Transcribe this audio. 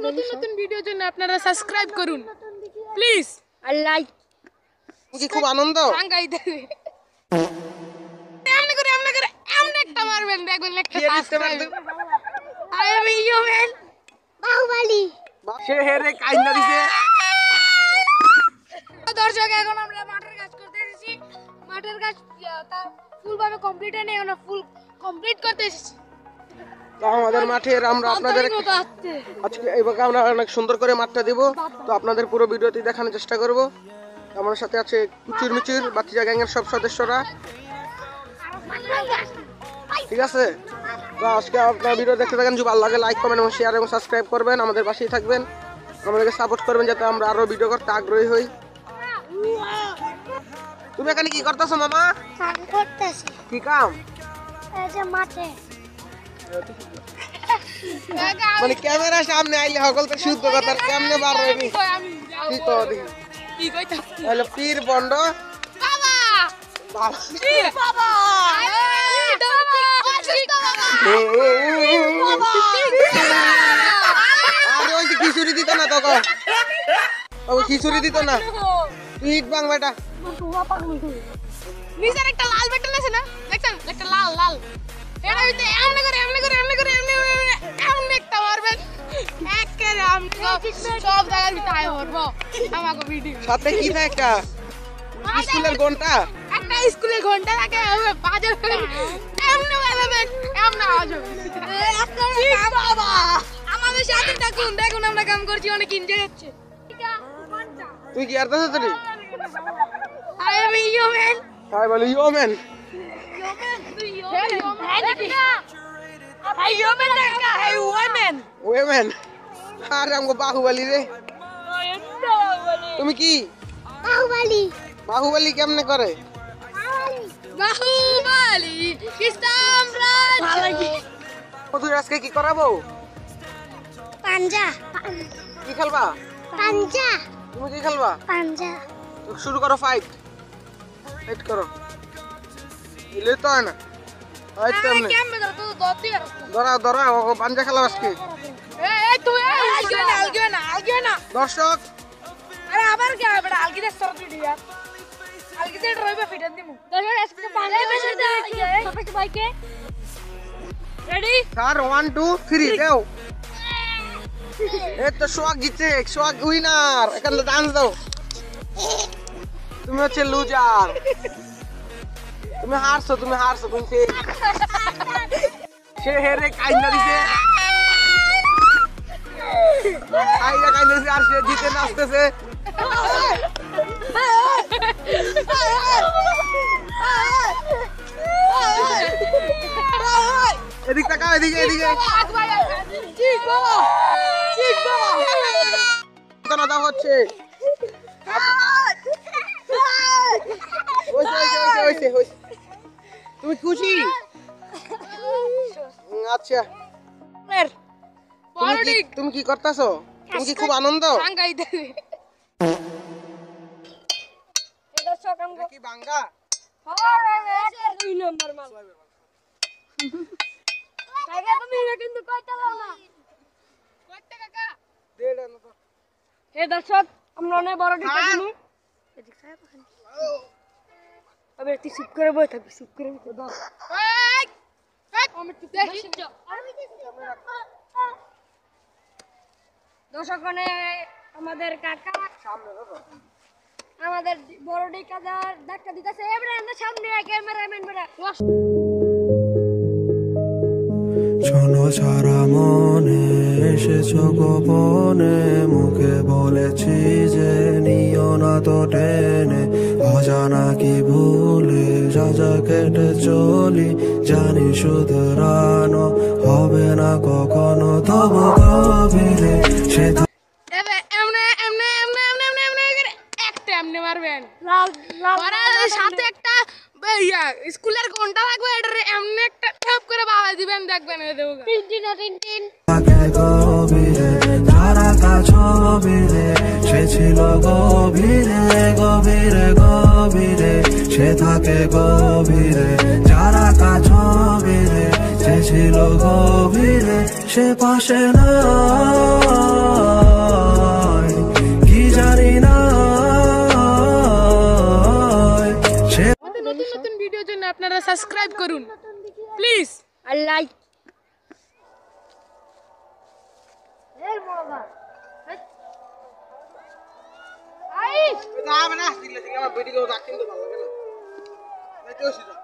নতুন নতুন ভিডিওর জন্য আপনারা সাবস্ক্রাইব করুন প্লিজ আর লাইক। কি খুব আনন্দ সাঙ্গাই দেবে এমন করে এমন একটা মারবেন দেখবেন একটা subscribe. I am human Baahubali সে হেরে কাইন্না দিছে। দর্শক এখন আমরা মাঠের কাজ করতে এসেছি। মাঠের কাজ ফুলভাবে কমপ্লিট হয়নি, এখন ফুল কমপ্লিট করতে এসেছি। তো আমাদের মাঠের আমরা আপনাদের আজকে এইভাবে আমরা অনেক সুন্দর করে মাঠটা দেব। তো আপনাদের পুরো ভিডিওটি দেখানোর চেষ্টা করব। আমার সাথে আছে কুচুর মিচুর বাতিজা গ্যাংয়ের সব সদস্যরা, ঠিক আছে? তো আজকে আপনার ভিডিও দেখতে থাকেন, যদি ভালো লাগে লাইক কমেন্ট এবং শেয়ার এবং সাবস্ক্রাইব করবেন, আমাদের পাশেই থাকবেন, আমাদেরকে সাপোর্ট করবেন যাতে আমরা আরো ভিডিও করতে আগ্রহী হই। তুমি এখানে কি করতেছো মামা? কাম করতেছি। কি কাম? এই যে মাঠে মানে ক্যামেরা সামনে আইলে সকল তো শুদ্ধ কথা, কেমনে বার হইনি কি তো দেখি কি কইতা হলো পীর বন্ড বাবা বাবা পীর বাবা আরে ওই যে খিচুড়ি দিত না তখন, ও খিচুড়ি দিত না, তুই ইট বাং বেটা। নিচের একটা লাল বাটন আছে না, দেখছেন একটা লাল লাল, এটা হইতে এমন করে এমন একটা মারবেন একেবারে আমি সব জায়গায় ভিতরে মারবো আমাকে ভিডিও সাথে কি থাকে একটা স্কুলের ঘন্টা, একটা স্কুলের ঘন্টা থাকে বাজার এমনি মারবেন এমন আওয়াজ হবে। বাবা আমাদের সাথে থাকুন, দেখুন আমরা কাম করছি, অনেক এনজয় হচ্ছে। তুই কি আরতাছ তুই? আই এম হিউম্যান তাই বলি ইউম্যান ওয়েম্যান। আরে আমগো বাহুবলী রে। তুমি কি বাহুবলী? বাহুবলী কেমনে করে? বাহুবলী ইসলাম রাজ মধুর আজকে কি করাবো? পাঞ্জা কি খেলবা? পাঞ্জা তুমি কি খেলবা? পাঞ্জা শুরু করো, ফাইট ফাইট করো। ইলে তো হয় না, ফাইট কেমনে? কেমনে তো দতি আর ধরা ধরা ও পাঞ্জা খেলা আজকে। এই তুই আলগিবে না দর্শক আরে আবার কি হবে বড় আলগি দে সরতি দিয়া আলগি দে রইবে ফিটান দিমু। দর্শক আজকে পাঞ্জা বেশি দে সবকে বাইকে রেডি স্যার 1 2 3 যাও। এই তো সোয়াগ জিতছে, সোয়াগ উইনার। এখানে ডান্স দাও। তুমি হচ্ছে লুজার, তুমি হারছো তুমি সে হেরে কাইন্না দিছে, কাইন্না দিছে আর সে জিতে নাচতেছে। এদিক তাকাও, এদিকে ঠিক বাবা দাও হচ্ছে। তুমি খুশি? আচ্ছা তুমি কি করতেছো? তুমি কি খুব আনন্দ? কি বাঙ্গা দর্শক আমরা অনেক বড় ডিকা দিমু। আবে তুই চুপ করে বই থাকবি, চুপ করে দাও। দর্শক আমাদের কাকা আমাদের বড় ডিকা ধাক্কা দিতেছে, এবারে আমরা সামনে ক্যামেরাম্যান বেড়া শোনো সারা মনে এসেছো গোপনে, মুখে বলেছি যে নিও না তো টেনে, অজানা কি ভুলে যা কেটে চলি, জানি শুধরানো হবে না কখনো, তবু গভীরে সে এমনি মারবেন সাথে একটা স্কুলের ঘন্টা লাগবে, এটা এমনি একটা ঠপ করে বাবা দিবেন, দেখবেন গভীরে তারা কাছবিরে, সে ছিল গভীরে সে থাকে গভীরে, যারা কাছবিরে সে ছিল গভীরে, সে পাশে না জন্য আপনারা সাবস্ক্রাইব করুন প্লিজ আর লাইক না মানে দিলে থেকে আমার ভিডিও দেখতে ভালো লাগে না।